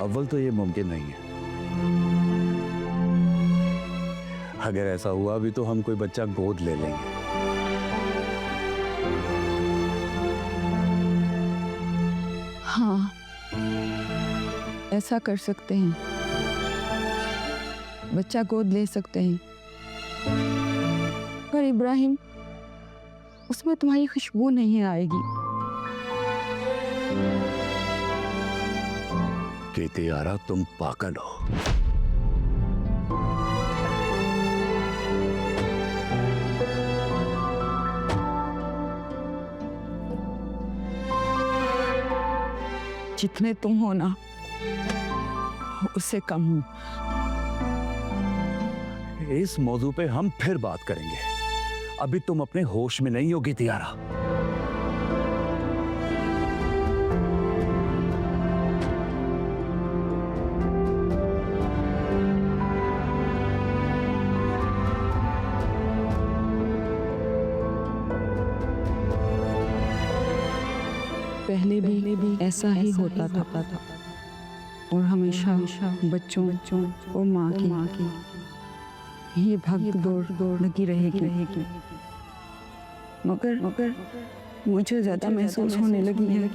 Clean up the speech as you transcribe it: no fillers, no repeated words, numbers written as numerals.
अव्वल तो ये मुमकिन नहीं है। अगर ऐसा हुआ भी तो हम कोई बच्चा गोद ले लेंगे। हाँ, ऐसा कर सकते हैं, बच्चा गोद ले सकते हैं। पर इब्राहिम, उसमें तुम्हारी खुशबू नहीं आएगी। कीतियारा, तुम पागल हो। जितने तुम हो ना, उससे कम हूं। इस मौजू पे हम फिर बात करेंगे। अभी तुम अपने होश में नहीं हो कीतियारा। पहले भी ऐसा ही होता था और हमेशा बच्चों और माँ की ये भाग दौड़ लगी रहेगी। मगर मुझे ज्यादा महसूस होने लगी है